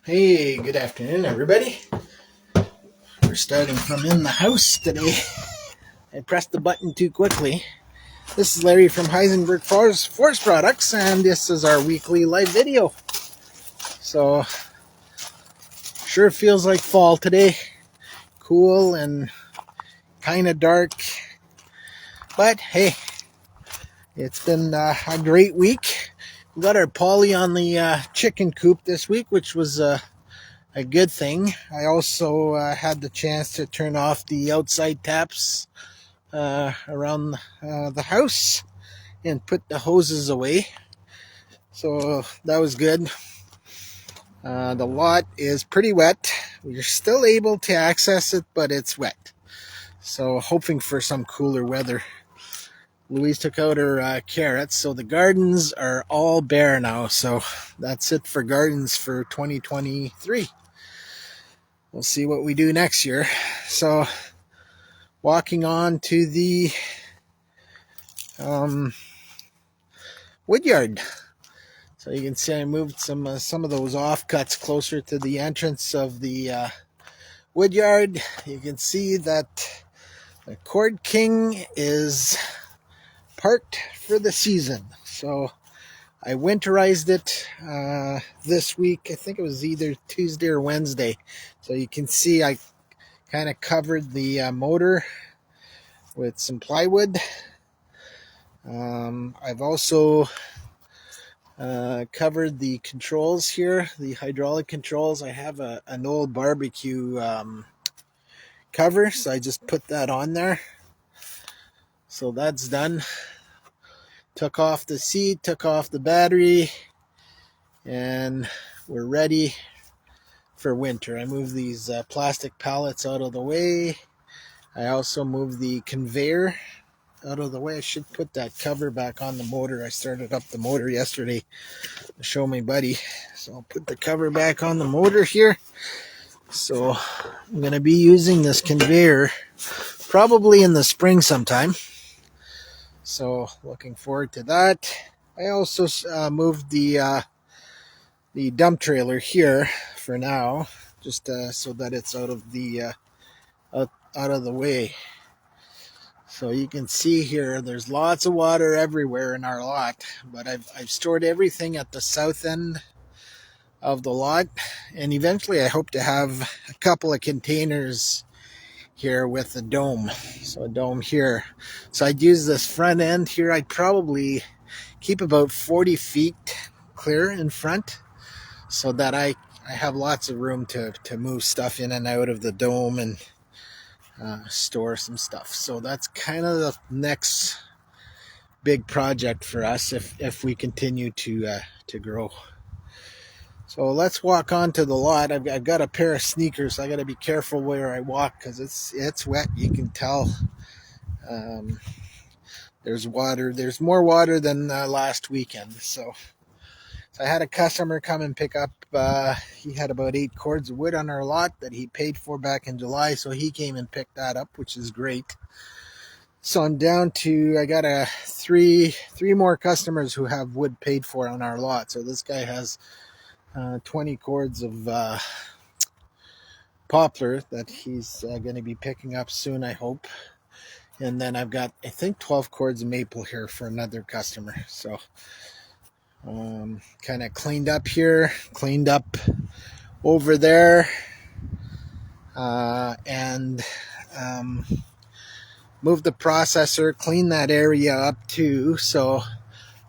Hey, good afternoon, everybody. We're starting from in the house today. I pressed the button too quickly. This is Larry from Heisenberg Forest Products, and this is our weekly live video. So, sure feels like fall today. Cool and kind of dark. But hey, it's been a great week. We got our Polly on the chicken coop this week, which was a good thing. I also had the chance to turn off the outside taps around the house and put the hoses away. So that was good. The lot is pretty wet. We're still able to access it, but it's wet. So hoping for some cooler weather. Louise took out her carrots, so the gardens are all bare now. So that's it for gardens for 2023. We'll see what we do next year. So walking on to the Woodyard. So you can see I moved some of those offcuts closer to the entrance of the Woodyard. You can see that the Cord King is parked for the season. So I winterized it this week. I think it was either Tuesday or Wednesday. So you can see I kind of covered the motor with some plywood. I've also covered the controls here, the hydraulic controls. I have an old barbecue cover, so I just put that on there. So that's done. Took off the seat, took off the battery, and we're ready for winter. I moved these plastic pallets out of the way. I also moved the conveyor out of the way. I should put that cover back on the motor. I started up the motor yesterday to show my buddy. So I'll put the cover back on the motor here. So I'm going to be using this conveyor probably in the spring sometime. So looking forward to that. I also moved the dump trailer here for now, just so that it's out of the way. So you can see here, there's lots of water everywhere in our lot, but I've stored everything at the south end of the lot, and eventually I hope to have a couple of containers here with a dome. So a dome here. So I'd use this front end here. I'd probably keep about 40 feet clear in front so that I have lots of room to move stuff in and out of the dome and store some stuff. So that's kind of the next big project for us if we continue to grow. So let's walk onto the lot. I've got a pair of sneakers. I got to be careful where I walk because it's wet. You can tell. There's water. There's more water than last weekend. So I had a customer come and pick up. He had about 8 cords of wood on our lot that he paid for back in July. So he came and picked that up, which is great. So I'm down to, I got three more customers who have wood paid for on our lot. So this guy has 20 cords of poplar that he's going to be picking up soon, I hope. And then I've got, I think, 12 cords of maple here for another customer. So kind of cleaned up here, cleaned up over there, and moved the processor, cleaned that area up too. So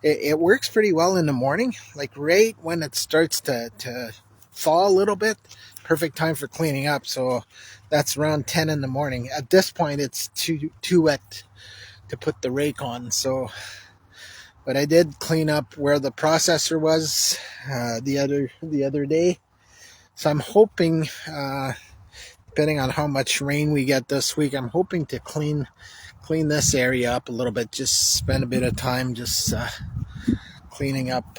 it works pretty well in the morning, like right when it starts to thaw a little bit. Perfect time for cleaning up. So that's around 10 in the morning. At this point, it's too wet to put the rake on. So, but I did clean up where the processor was the other day. So I'm hoping, depending on how much rain we get this week, I'm hoping to clean this area up a little bit. Just spend a bit of time just cleaning up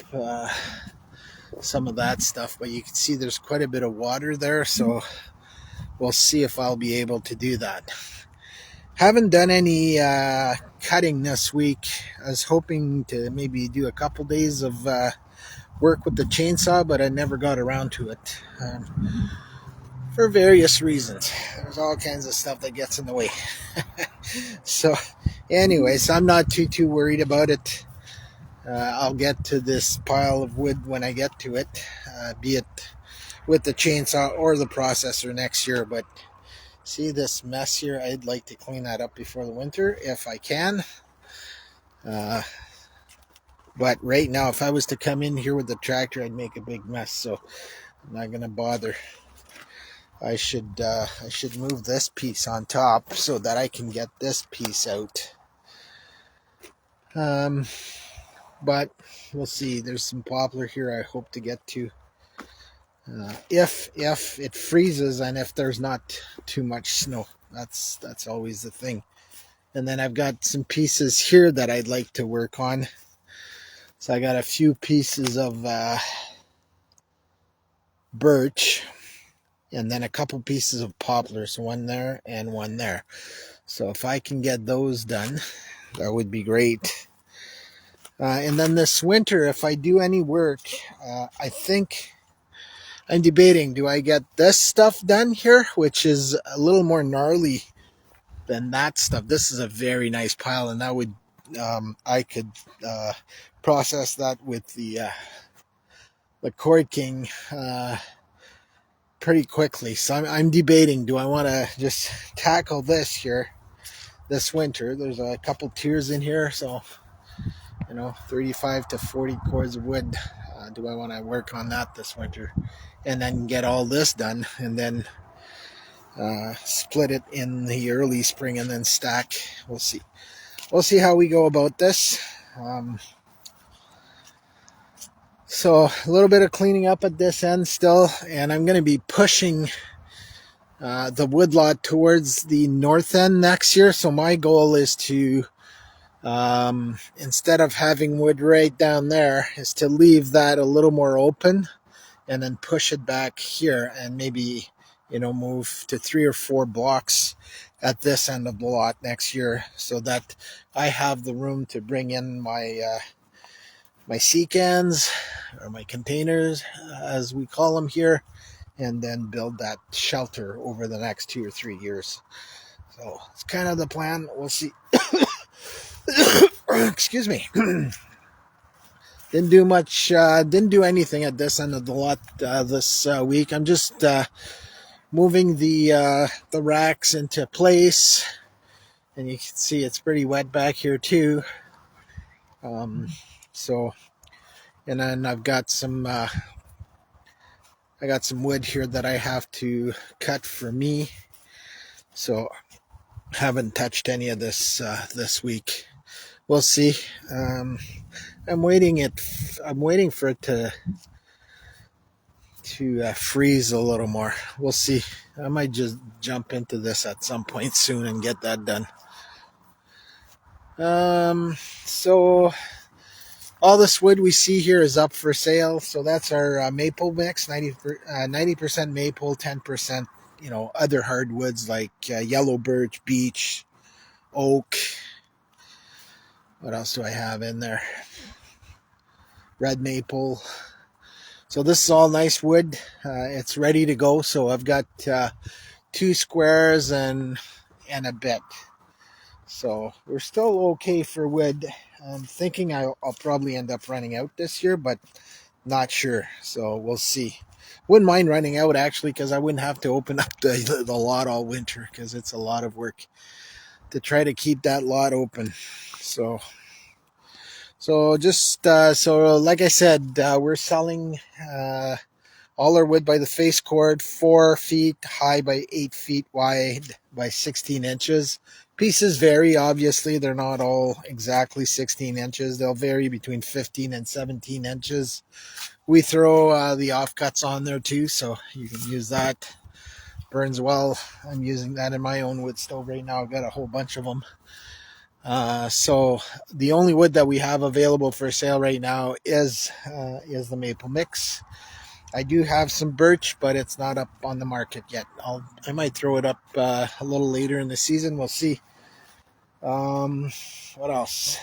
some of that stuff. But you can see there's quite a bit of water there, so we'll see if I'll be able to do that. Haven't done any cutting this week. I was hoping to maybe do a couple days of work with the chainsaw, but I never got around to it for various reasons. There's all kinds of stuff that gets in the way. So, anyways, I'm not too worried about it. I'll get to this pile of wood when I get to it, be it with the chainsaw or the processor next year. But see this mess here? I'd like to clean that up before the winter if I can. But right now, if I was to come in here with the tractor, I'd make a big mess. So I'm not gonna bother. I should move this piece on top so that I can get this piece out. But we'll see. There's some poplar here I hope to get to. If it freezes and if there's not too much snow, that's always the thing. And then I've got some pieces here that I'd like to work on. So I got a few pieces of birch, and then a couple pieces of poplars, one there and one there. So if I can get those done, that would be great. And then this winter, if I do any work, I think I'm debating, do I get this stuff done here, which is a little more gnarly than that stuff. This is a very nice pile, and that would I could process that with the Cord King pretty quickly. So I'm debating, do I want to just tackle this here this winter? There's a couple tiers in here, so 35 to 40 cords of wood. Do I want to work on that this winter and then get all this done and then split it in the early spring and then stack? We'll see how we go about this. So a little bit of cleaning up at this end still, and I'm going to be pushing the woodlot towards the north end next year. So my goal is to instead of having wood right down there, is to leave that a little more open and then push it back here and maybe move to 3 or 4 blocks at this end of the lot next year, so that I have the room to bring in my my sea cans, or my containers as we call them here, and then build that shelter over the next 2 or 3 years. So it's kind of the plan. We'll see. Excuse me. Didn't do much, didn't do anything at this end of the lot this week. I'm just moving the racks into place, and you can see it's pretty wet back here too. So, and then I've got some wood here that I have to cut for me. So haven't touched any of this this week. We'll see. I'm waiting for it to freeze a little more. We'll see. I might just jump into this at some point soon and get that done. So all this wood we see here is up for sale. So that's our maple mix, 90% maple, 10% other hardwoods like yellow birch, beech, oak. What else do I have in there? Red maple. So this is all nice wood. It's ready to go. So I've got 2 squares and a bit. So we're still okay for wood. I'm thinking I'll probably end up running out this year, but not sure. So we'll see. Wouldn't mind running out actually, because I wouldn't have to open up the lot all winter, because it's a lot of work to try to keep that lot open. So just so like I said, we're selling all our wood by the face cord, 4 feet high by 8 feet wide by 16 inches. Pieces vary, obviously. They're not all exactly 16 inches. They'll vary between 15 and 17 inches. We throw the offcuts on there too, so you can use that. Burns well. I'm using that in my own wood stove right now. I've got a whole bunch of them. So the only wood that we have available for sale right now is the maple mix. I do have some birch, but it's not up on the market yet. I might throw it up a little later in the season. We'll see. What else?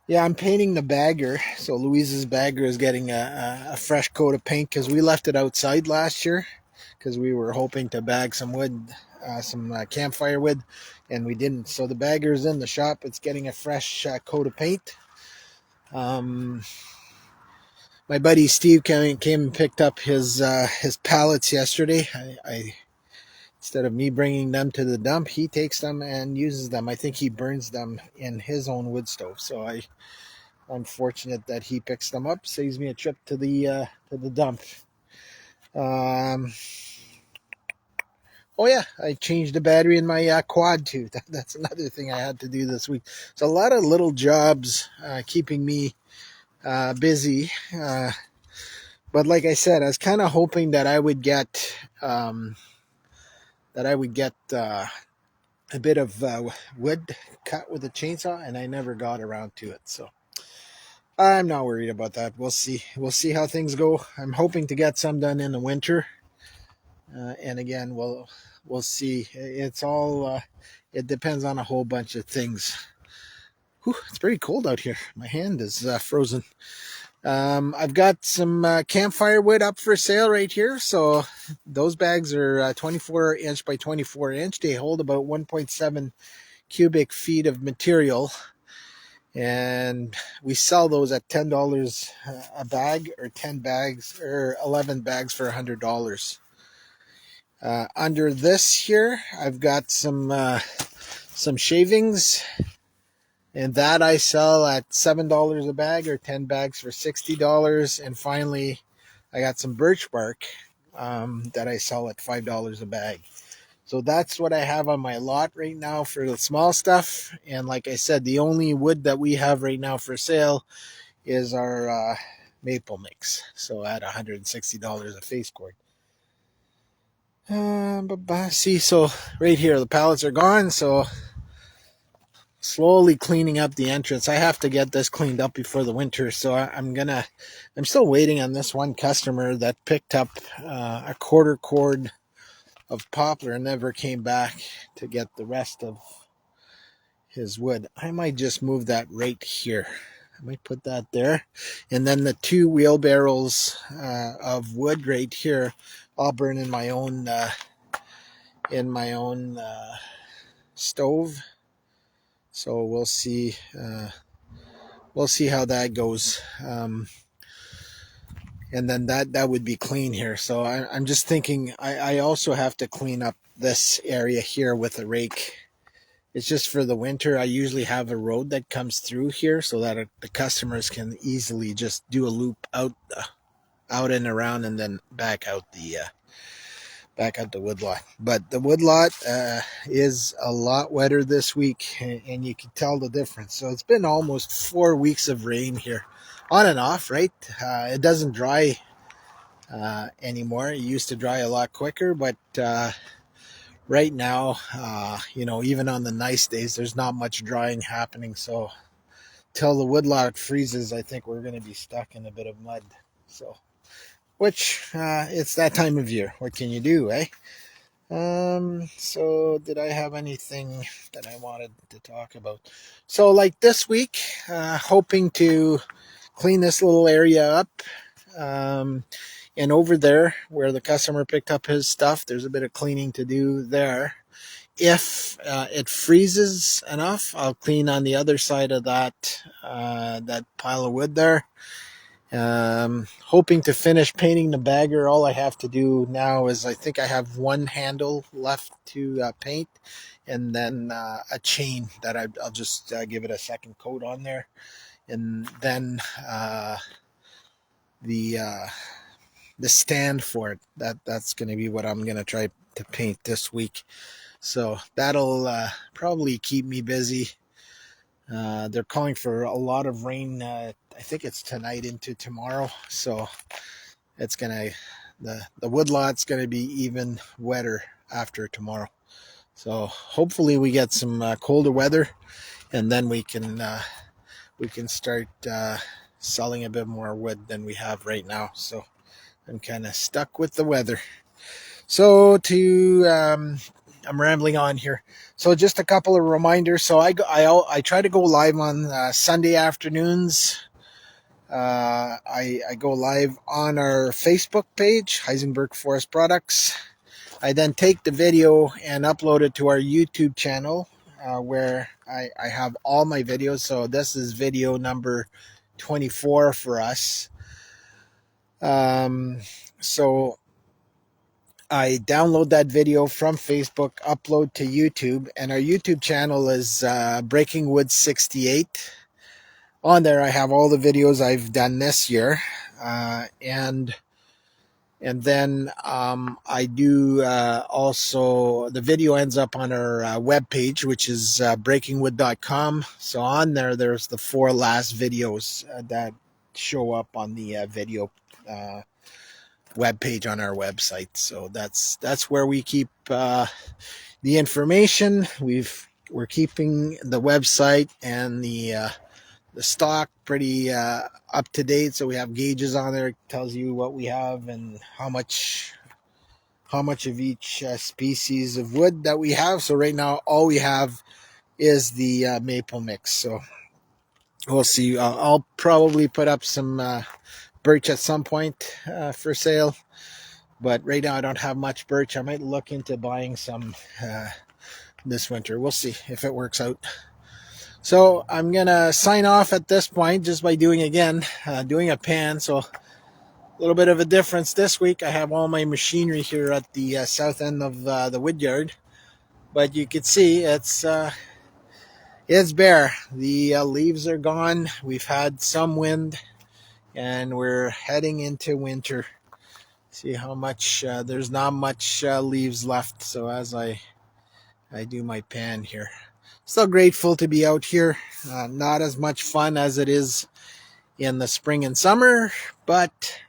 Yeah, I'm painting the bagger. So Louise's bagger is getting a fresh coat of paint because we left it outside last year because we were hoping to bag some wood, some campfire wood, and we didn't. So the bagger is in the shop. It's getting a fresh coat of paint. Um, my buddy Steve came and picked up his pallets yesterday. I instead of me bringing them to the dump, he takes them and uses them. I think he burns them in his own wood stove. So I'm fortunate that he picks them up, saves me a trip to the dump. Um, oh yeah, I changed the battery in my quad too. That's another thing I had to do this week. So a lot of little jobs keeping me busy. But like I said, I was kind of hoping that I would get a bit of wood cut with a chainsaw, and I never got around to it. So I'm not worried about that. We'll see. We'll see how things go. I'm hoping to get some done in the winter, and again, we'll see. It's all it depends on a whole bunch of things. Whew, it's very cold out here. My hand is frozen. I've got some campfire wood up for sale right here. So those bags are 24 inch by 24 inch. They hold about 1.7 cubic feet of material. And we sell those at $10 a bag, or 10 bags, or 11 bags for $100. Under this here, I've got some shavings, and that I sell at $7 a bag, or 10 bags for $60. And finally, I got some birch bark that I sell at $5 a bag. So that's what I have on my lot right now for the small stuff. And like I said, the only wood that we have right now for sale is our maple mix. So at $160 a face cord. See, so right here, the pallets are gone. So slowly cleaning up the entrance. I have to get this cleaned up before the winter. So I'm still waiting on this one customer that picked up a quarter cord of poplar and never came back to get the rest of his wood. I might just move that right here. I might put that there, and then the 2 wheelbarrows of wood right here, I'll burn in my own stove. So we'll see. We'll see how that goes. And then that would be clean here. So I'm just thinking I also have to clean up this area here with a rake. It's just for the winter. I usually have a road that comes through here so that the customers can easily just do a loop out and around, and then back out the woodlot. But the woodlot is a lot wetter this week, and you can tell the difference. So it's been almost 4 weeks of rain here, on and off, right? It doesn't dry anymore. It used to dry a lot quicker, but right now, even on the nice days, there's not much drying happening. So till the woodlot freezes, I think we're going to be stuck in a bit of mud. So, which it's that time of year. What can you do, eh? So did I have anything that I wanted to talk about? So like this week, hoping to clean this little area up. And over there where the customer picked up his stuff, there's a bit of cleaning to do there. If it freezes enough, I'll clean on the other side of that pile of wood there. Hoping to finish painting the bagger. All I have to do now is I think I have one handle left to paint, and then a chain that I'll just give it a second coat on there, and then the stand for it. That's going to be what I'm going to try to paint this week. So that'll probably keep me busy. They're calling for a lot of rain. I think it's tonight into tomorrow. So it's the woodlot's gonna be even wetter after tomorrow. So hopefully we get some colder weather, and then we can start selling a bit more wood than we have right now. So I'm kind of stuck with the weather. So to I'm rambling on here. So just a couple of reminders. So I try to go live on Sunday afternoons. I go live on our Facebook page, Heisenberg Forest Products. I then take the video and upload it to our YouTube channel, where I have all my videos. So this is video number 24 for us. So I download that video from Facebook, upload to YouTube, and our YouTube channel is Breaking Wood 68. On there, I have all the videos I've done this year, and then I do also, the video ends up on our webpage, which is breakingwood.com. So on there, there's the 4 last videos that show up on the video webpage on our website. So that's where we keep the information. We're keeping the website and the stock pretty up to date. So we have gauges on there. It tells you what we have and how much of each species of wood that we have. So right now, all we have is the maple mix. So we'll see. I'll probably put up some birch at some point for sale. But right now, I don't have much birch. I might look into buying some this winter. We'll see if it works out. So I'm going to sign off at this point just by doing a pan. So a little bit of a difference this week. I have all my machinery here at the south end of the Woodyard. But you can see it's bare. The leaves are gone. We've had some wind, and we're heading into winter. See how much, there's not much leaves left. So as I do my pan here. Still grateful to be out here. Not as much fun as it is in the spring and summer, but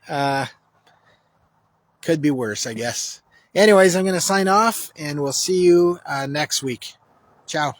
could be worse, I guess. Anyways, I'm going to sign off, and we'll see you next week. Ciao.